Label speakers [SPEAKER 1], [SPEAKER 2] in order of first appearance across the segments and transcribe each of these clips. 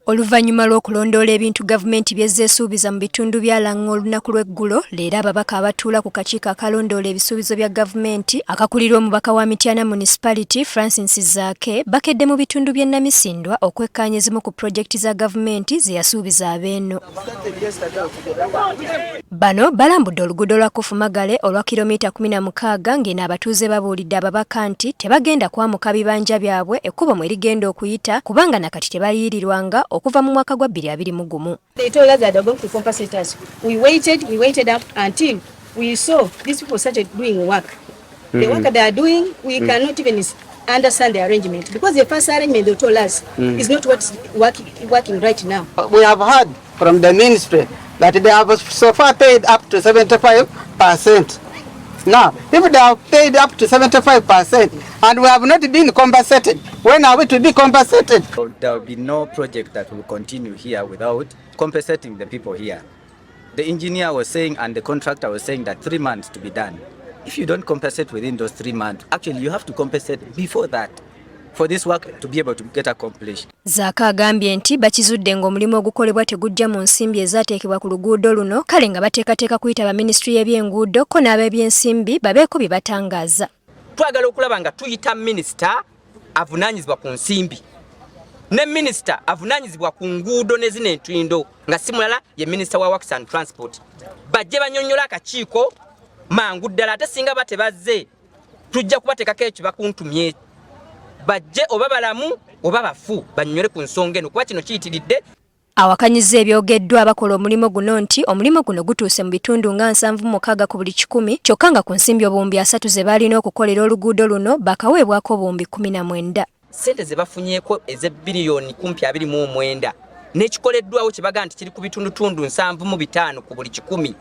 [SPEAKER 1] Oluvannyuma lw'okulondoola ebintu gavumenti by'ezeesuubiza mu bitundu bya Lango olunaku lw'eggulo, leero ababaka abatuula ku kakiiko akalondoola ebisuubizo bya gavumenti akakulirwa omubaka wa Mityana Municipality Francis Zaake bakedde mu bitundu by'e Namisindwa okwekkaanya ezimu ku pulojekiti za gavumenti ze yasuubiza abeeno. Bano balambudde oluguudo lwa Kafu Magale olwa kilomita 16 ng'eno abatuuze babuulidde ababaka nti tebagenda kwamuka bibanja byabwe ekkubo mwe ligenda okuyita kubanga nakati tebaliyirirwanga okuva mu mwaka gwa 2021.
[SPEAKER 2] They told us that they're going to compensate us. We waited up until we saw these people started doing work. The work they are doing, we cannot even understand the arrangement because the first arrangement they told us is not what's working right now.
[SPEAKER 3] We have heard from the ministry that they have so far paid up to 75%. Now, if they have paid up to 75% and we have not been compensated, when are we to be compensated?
[SPEAKER 4] There will be no project that will continue here without compensating the people here. The engineer was saying and the contractor was saying that 3 months to be done. If you don't compensate within those 3 months, actually you have to compensate before that for this work to be able to get accomplished.
[SPEAKER 1] Zaake agambye nti bakizudde ng'omulimu ogukolebwa tegujja mu nsimbi ezaateekebwa ku luguudo luno kale nga bateekateeka kuyita ba ministry y'ebyenguudo ko n'ab'ebyensimbi babeeko bye batangaaza.
[SPEAKER 5] Twagala okulaba nga tuyita minisita avunaanyizibwa ku nsimbi ne minisita avunaanyizibwa ku nguudo ne zino entwindo nga si mulala ye minisita wa Works and Transport. Bajje banyonnyola akakiiko mangu ddala ate singa batebazze tujja kubateekako ekyo bakuntumye. Bajje oba balamu oba bafu bannyole ku nsonga eno kuba kino kiyitiridde.
[SPEAKER 1] Awakanyizza ebyogeddwa abakola omulimu guno nti omulimu guno gutuuse mu bitundu nga 76 ku buli 100 kyokka nga ku nsimbi obuwumbi 3 ze balina okukolera oluguudo luno bakaweebwako obuwumbi 19.
[SPEAKER 5] Ssente ze bafunyeeko ez'ebbiliyoni 29 n'ekikoleddwawo kye baga nti kiri ku bitundutundu 75 ku buli 100.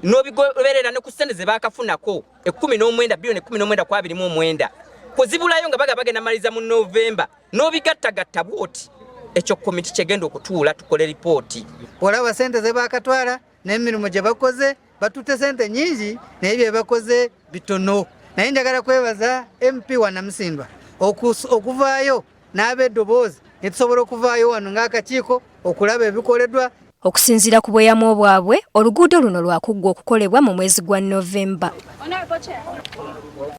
[SPEAKER 5] N'obigoberera ne ku ssente ze baakafunako 19 biliyoni 19 ku 29. Kuzibulayo nga bagenda maliza mu November n'obigattagatta bwoti ekyo komiti kyegenda okutuula tukole ripooti.
[SPEAKER 3] Olaba sente ze bakatwala n'emirimu gye bakoze batutte sente nyingi naye bye bakoze bitono. Naye njagala kwebaza MP wa Namisindwa okuvaayo n'abeddoboozi ne tusobola okuvaayo wano ng'akakiiko okulaba ebikoleddwa.
[SPEAKER 1] Okusinziira ku bweyamu bwabwe oluguudo luno lwakuggwa okukolebwa mu mwezi gwa November.